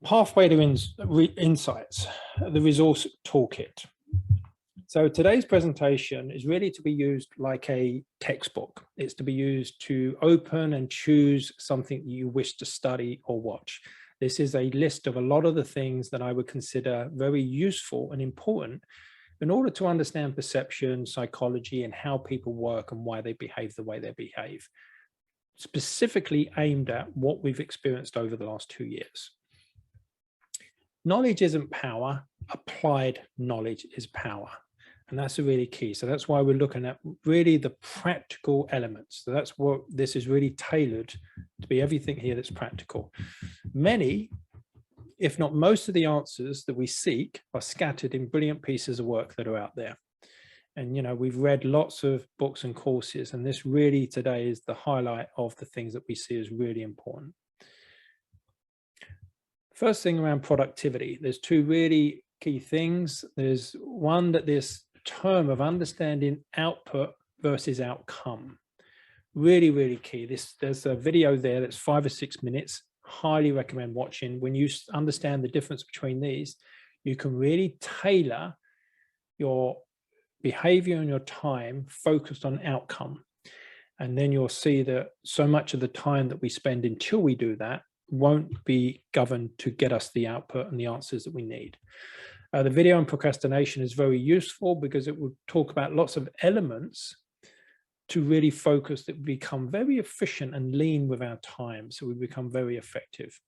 Pathway to insights, the resource toolkit. So today's presentation is really to be used like a textbook. It's to be used to open and choose something you wish to study or watch. This is a list of a lot of the things that I would consider very useful and important in order to understand perception, psychology, and how people work and why they behave the way they behave, specifically aimed at what we've experienced over the last 2 years. Knowledge isn't power, applied knowledge is power. And that's a really key. So that's why we're looking at really the practical elements. So that's what this is really tailored to be, everything here that's practical. Many, if not most of the answers that we seek are scattered in brilliant pieces of work that are out there. And, you know, we've read lots of books and courses, and this really today is the highlight of the things that we see as really important. First thing around productivity, there's two really key things. There's one, that this term of understanding output versus outcome, really, really key. There's a video there that's 5 or 6 minutes, highly recommend watching. When you understand the difference between these, you can really tailor your behavior and your time focused on outcome. And then you'll see that so much of the time that we spend until we do that won't be governed to get us the output and the answers that we need. The video on procrastination is very useful because it will talk about lots of elements to really focus that we become very efficient and lean with our time, so we become very effective.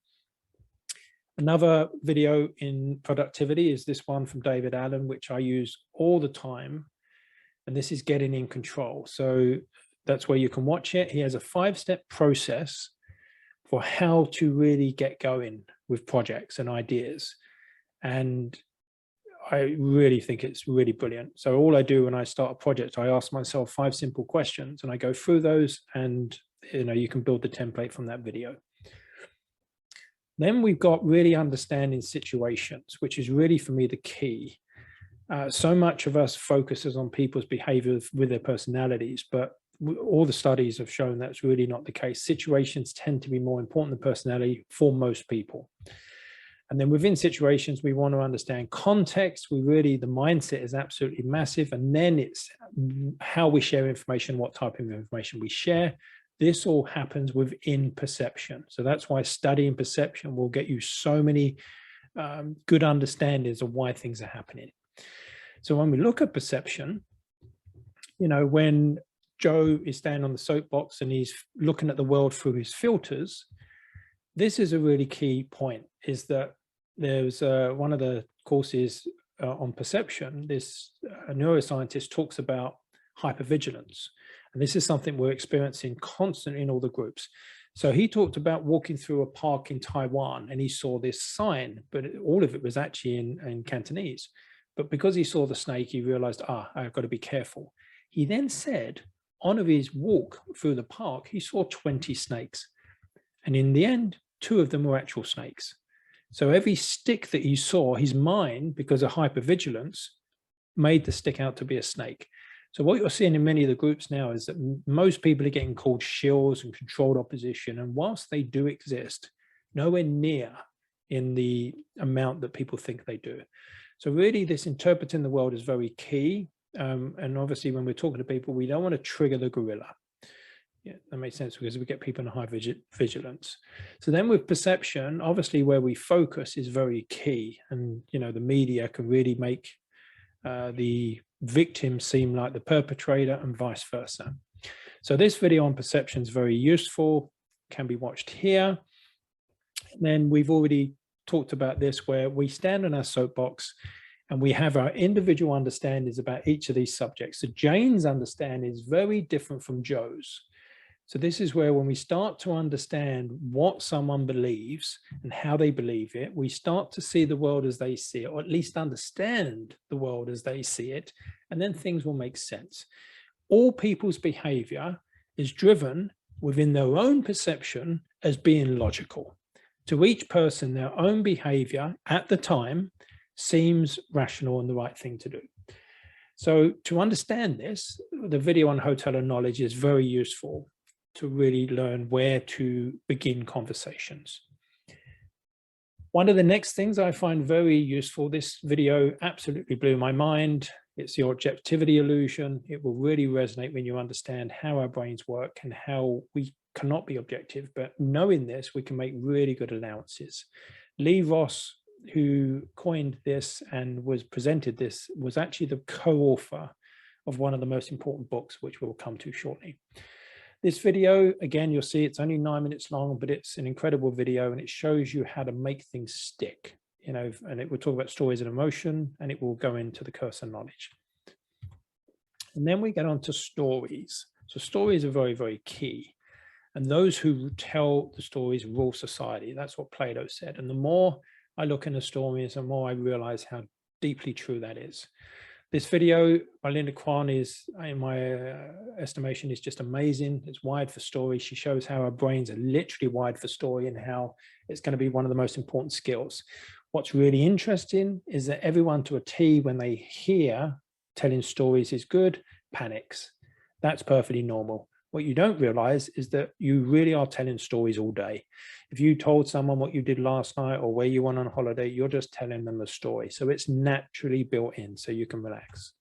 Another video in productivity is this one from David Allen, which I use all the time, and this is getting in control. So that's where you can watch it. He has a 5-step process for how to really get going with projects and ideas. And I really think it's really brilliant. So all I do when I start a project, I ask myself 5 simple questions and I go through those, and you can build the template from that video. Then we've got really understanding situations, which is really for me the key. So much of us focuses on people's behaviors with their personalities, but all the studies have shown that's really not the case. Situations tend to be more important than personality for most people. And then within situations, we want to understand context. The mindset is absolutely massive. And then it's how we share information, what type of information we share. This all happens within perception. So that's why studying perception will get you so many good understandings of why things are happening. So when we look at perception, when Joe is standing on the soapbox and he's looking at the world through his filters, this is a really key point, is that there's one of the courses on perception, this neuroscientist talks about hypervigilance. And this is something we're experiencing constantly in all the groups. So he talked about walking through a park in Taiwan and he saw this sign, but all of it was actually in Cantonese. But because he saw the snake, he realized, I've got to be careful. He then said, on his walk through the park, he saw 20 snakes. And in the end, 2 of them were actual snakes. So every stick that he saw, his mind, because of hypervigilance, made the stick out to be a snake. So what you're seeing in many of the groups now is that most people are getting called shills and controlled opposition. And whilst they do exist, nowhere near in the amount that people think they do. So really this interpreting the world is very key. And obviously when we're talking to people, we don't want to trigger the gorilla. Yeah, that makes sense, because we get people in high vigilance. So then with perception, obviously where we focus is very key. And, the media can really make the victim seem like the perpetrator and vice versa. So this video on perception is very useful, can be watched here. And then we've already talked about this, where we stand on our soapbox and we have our individual understandings about each of these subjects. So Jane's understanding is very different from Joe's. So this is where, when we start to understand what someone believes and how they believe it, we start to see the world as they see it, or at least understand the world as they see it, and then things will make sense. All people's behavior is driven within their own perception as being logical. To each person, their own behavior at the time seems rational and the right thing to do. So to understand this, the video on hotel and knowledge is very useful to really learn where to begin conversations. One of the next things I find very useful, this video absolutely blew my mind. It's the objectivity illusion. It will really resonate when you understand how our brains work and how we cannot be objective, but knowing this, we can make really good allowances. Lee Ross, who coined this and was presented this, was actually the co-author of one of the most important books, which we'll come to shortly. This video, again, you'll see it's only 9 minutes long, but it's an incredible video and it shows you how to make things stick, you know, and it will talk about stories and emotion, and it will go into the cursor knowledge. And then we get on to stories. So stories are very, very key. And those who tell the stories rule society. That's what Plato said. And the more I look into stories, the more I realize how deeply true that is. This video by Linda Cron is, in my estimation, is just amazing. It's wired for story. She shows how our brains are literally wired for story and how it's going to be one of the most important skills. What's really interesting is that everyone to a T, when they hear telling stories is good, panics. That's perfectly normal. What you don't realize is that you really are telling stories all day. If you told someone what you did last night or where you went on holiday, you're just telling them a story. So it's naturally built in, so you can relax.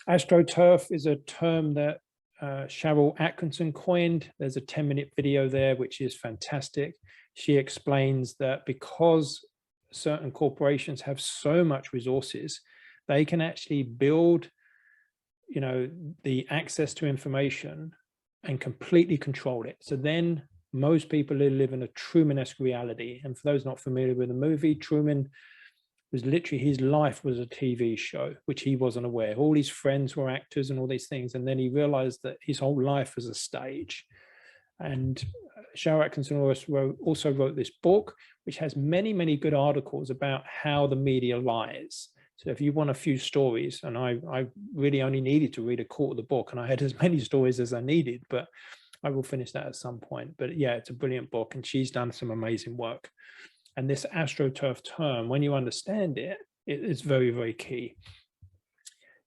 ASTROTURF is a term that Cheryl Atkinson coined. There's a 10-minute video there, which is fantastic. She explains that because certain corporations have so much resources, they can actually build, you know, the access to information and completely control it. So then most people live in a Truman-esque reality. And for those not familiar with the movie, Truman was literally, his life was a TV show, which he wasn't aware. All his friends were actors and all these things. And then he realized that his whole life was a stage. And Cheryl Atkinson also wrote this book, which has many, many good articles about how the media lies. So if you want a few stories, and I really only needed to read a quarter of the book, and I had as many stories as I needed, but I will finish that at some point. But yeah, it's a brilliant book, and she's done some amazing work. And this ASTROTURF term, when you understand it, it is very, very key.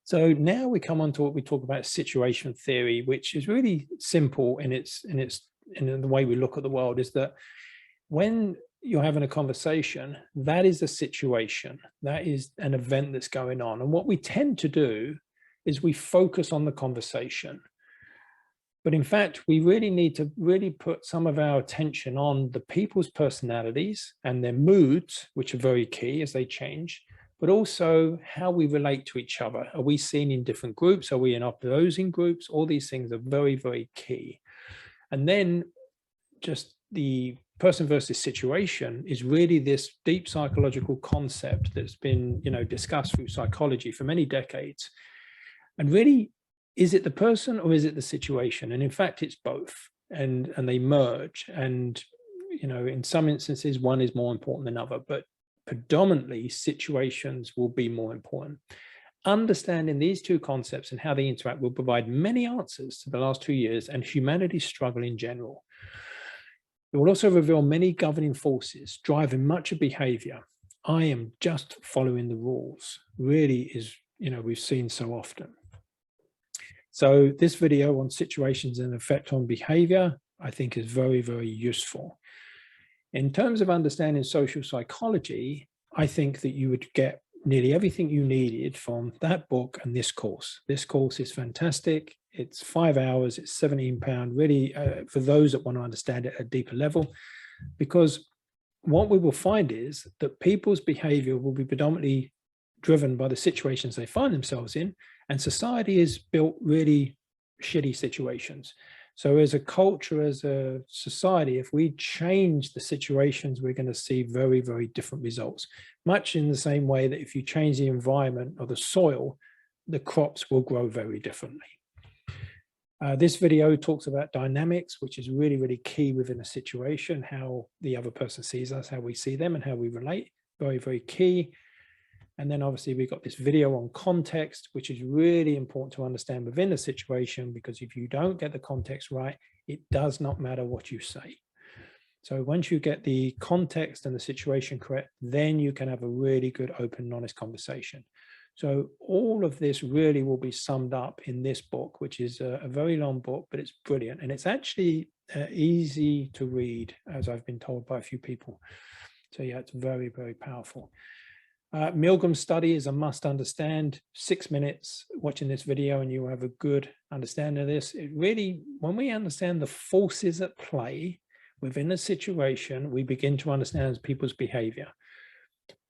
So now we come on to what we talk about, situation theory, which is really simple in the way we look at the world, is that when you're having a conversation, that is a situation, that is an event that's going on. And what we tend to do is we focus on the conversation. But in fact, we really need to really put some of our attention on the people's personalities and their moods, which are very key as they change, but also how we relate to each other. Are we seen in different groups? Are we in opposing groups? All these things are very, very key. And then just the person versus situation is really this deep psychological concept that's been, you know, discussed through psychology for many decades. And really, is it the person or is it the situation? And in fact, it's both, and they merge. And, you know, in some instances, one is more important than other, but predominantly situations will be more important. Understanding these two concepts and how they interact will provide many answers to the last 2 years and humanity's struggle in general. It will also reveal many governing forces driving much of behavior. I am just following the rules. Really is, you know, we've seen so often. So this video on situations and effect on behavior, I think is very, very useful. In terms of understanding social psychology, I think that you would get nearly everything you needed from that book and this course. This course is fantastic. It's 5 hours, it's £17, really, for those that want to understand it at a deeper level, because what we will find is that people's behavior will be predominantly driven by the situations they find themselves in, and society is built really shitty situations. So as a culture, as a society, if we change the situations, we're going to see very, very different results. Much in the same way that if you change the environment or the soil, the crops will grow very differently. This video talks about dynamics, which is really, really key within a situation, how the other person sees us, how we see them, and how we relate. Very, very key. And then obviously we've got this video on context, which is really important to understand within a situation, because if you don't get the context right, it does not matter what you say. So once you get the context and the situation correct, then you can have a really good, open and honest conversation. So all of this really will be summed up in this book, which is a very long book, but it's brilliant. And it's actually easy to read, as I've been told by a few people. So yeah, it's very, very powerful. Milgram's study is a must understand. 6 minutes watching this video and you will have a good understanding of this. It really, when we understand the forces at play within a situation, we begin to understand people's behavior.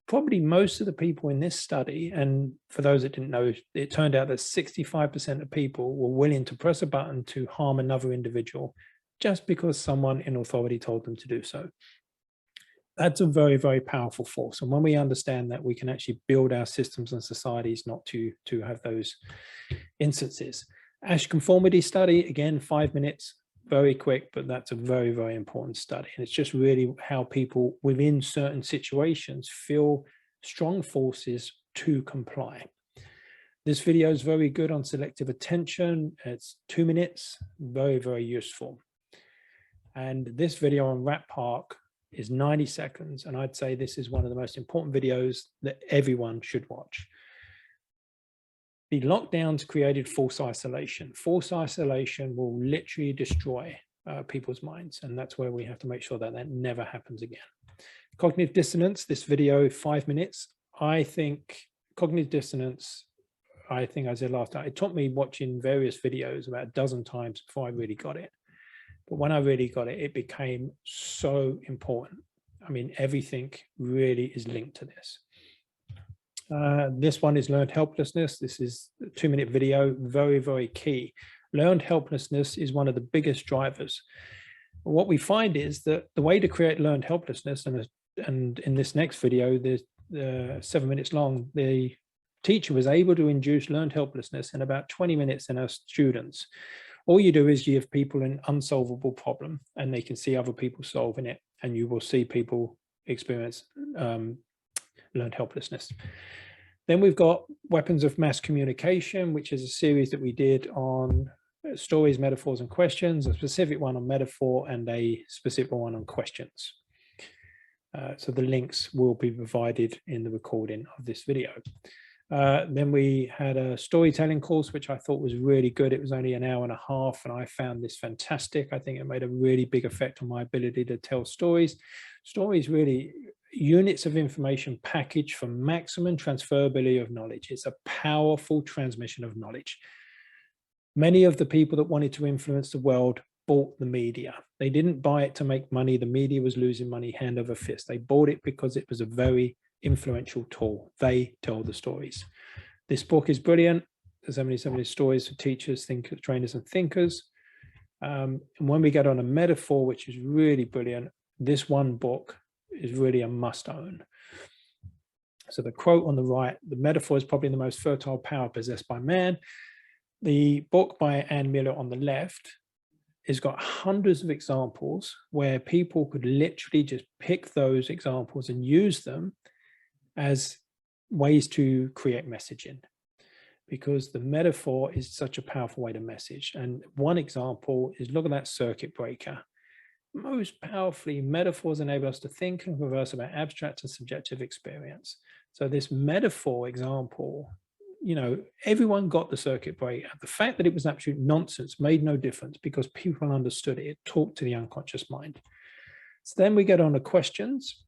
Probably most of the people in this study, and for those that didn't know, it turned out that 65% of people were willing to press a button to harm another individual just because someone in authority told them to do so. That's a very, very powerful force. And when we understand that, we can actually build our systems and societies not to have those instances. ASCHE-CONFORMITY study, again, 5 minutes, very quick, but that's a very, very important study. And it's just really how people within certain situations feel strong forces to comply. This video is very good on selective attention. It's 2 minutes, very, very useful. And this video on Rat Park is 90 seconds. And I'd say this is one of the most important videos that everyone should watch. The lockdowns created false isolation. False isolation will literally destroy people's minds. And that's where we have to make sure that that never happens again. Cognitive dissonance, this video, 5 minutes. I think cognitive dissonance, I think I said last time, it took me watching various videos about a dozen times before I really got it. But when I really got it, it became so important. I mean, everything really is linked to this. This one is learned helplessness. This is a 2-minute video, very, very key. Learned helplessness is one of the biggest drivers. What we find is that the way to create learned helplessness, and in this next video, there's 7 minutes long, the teacher was able to induce learned helplessness in about 20 minutes in our students. All you do is you give people an unsolvable problem and they can see other people solving it, and you will see people experience learned helplessness. Then we've got weapons of mass communication, which is a series that we did on stories, metaphors, and questions, a specific one on metaphor and a specific one on questions. So the links will be provided in the recording of this video. Then we had a storytelling course, which I thought was really good. It was only an hour and a half, and I found this fantastic. I think it made a really big effect on my ability to tell stories. Stories really units of information packaged for maximum transferability of knowledge. It's a powerful transmission of knowledge. Many of the people that wanted to influence the world bought the media. They didn't buy it to make money. The media was losing money hand over fist. They bought it because it was a very influential tool. They tell the stories. This book is brilliant. There's so many stories for teachers, thinkers, trainers, and thinkers. And when we get on a metaphor, which is really brilliant, this one book is really a must own. So the quote on the right, the metaphor is probably the most fertile power possessed by man. The book by Anne Miller on the left has got hundreds of examples where people could literally just pick those examples and use them as ways to create messaging, because the metaphor is such a powerful way to message. And one example is, look at that circuit breaker. Most powerfully, metaphors enable us to think and converse about abstract and subjective experience. So this metaphor example, you know, everyone got the circuit breaker. The fact that it was absolute nonsense made no difference because people understood it. It talked to the unconscious mind. So then we get on to questions.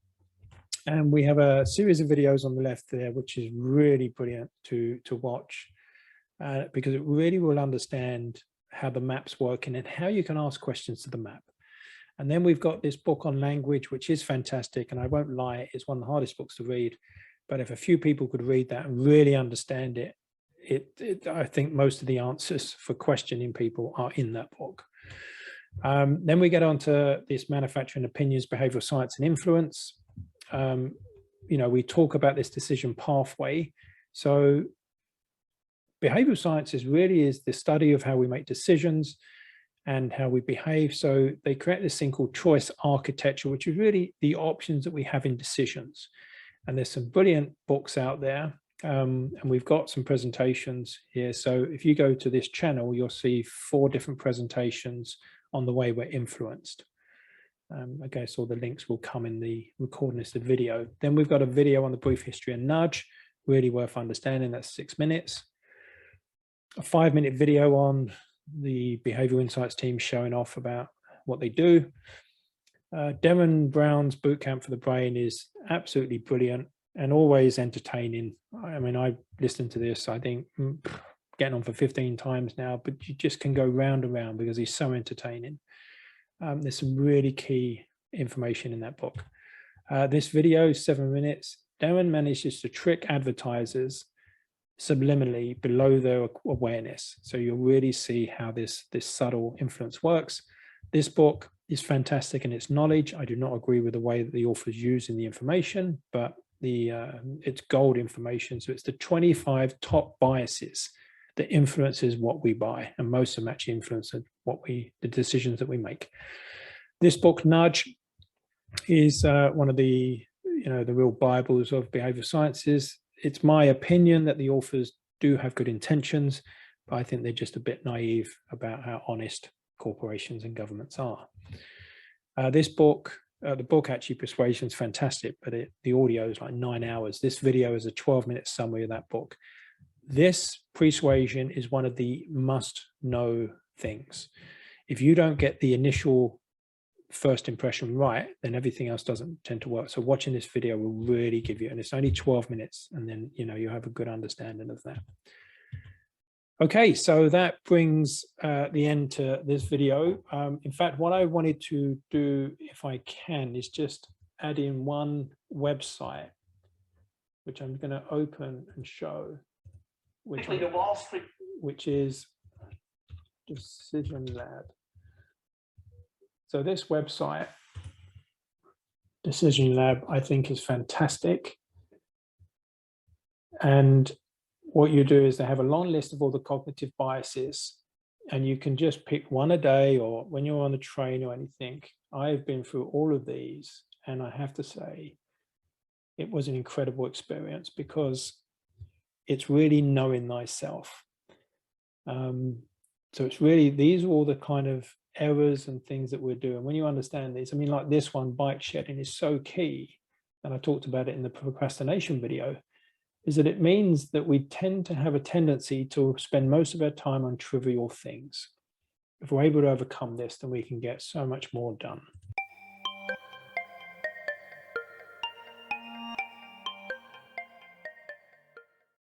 And we have a series of videos on the left there, which is really brilliant to watch because it really will understand how the map's working and how you can ask questions to the map. And then we've got this book on language, which is fantastic. And I won't lie, it's one of the hardest books to read. But if a few people could read that and really understand it, I think most of the answers for questioning people are in that book. Then we get on to this manufacturing opinions, behavioral science, and influence. You know, we talk about this decision pathway. So behavioral sciences really is the study of how we make decisions and how we behave. So they create this thing called choice architecture, which is really the options that we have in decisions. And there's some brilliant books out there. And we've got some presentations here. So if you go to this channel, you'll see 4 different presentations on the way we're influenced. Okay, so the links will come in the recording of the video. Then we've got a video on the brief history and nudge, really worth understanding. That's 6 minutes. A 5-minute video on the behavioral insights team showing off about what they do. Derren Brown's Bootcamp for the Brain is absolutely brilliant and always entertaining. I mean, I listened to this, I think, getting on for 15 times now, but you just can go round and round because he's so entertaining. There's some really key information in that book. This video, 7 minutes, Derren manages to trick advertisers subliminally below their awareness. So you'll really see how this subtle influence works. This book is fantastic in its knowledge. I do not agree with the way that the author's using the information, but it's gold information. So it's the 25 top biases that influences what we buy, and most of them actually influence the decisions that we make. This book, Nudge, is one of the real Bibles of behavioral sciences. It's my opinion that the authors do have good intentions, but I think they're just a bit naive about how honest corporations and governments are. This book, the book actually, Persuasion, is fantastic, but the audio is like 9 hours. This video is a 12-minute summary of that book. This Persuasion is one of the must-know things. If you don't get the initial first impression right, then everything else doesn't tend to work. So watching this video will really give you, and it's only 12 minutes, and then you have a good understanding of that. Okay, so that brings the end to this video. In fact, what I wanted to do, if I can, is just add in one website, which I'm going to open and show, which is Decision Lab. So this website, Decision Lab, I think is fantastic. And what you do is they have a long list of all the cognitive biases, and you can just pick one a day, or when you're on a train or anything. I've been through all of these, and I have to say it was an incredible experience, because it's really knowing thyself. So it's really, these are all the kind of errors and things that we're doing. When you understand these, I mean, like this one, bike shedding, is so key, and I talked about it in the procrastination video, is that it means that we tend to have a tendency to spend most of our time on trivial things. If we're able to overcome this, then we can get so much more done.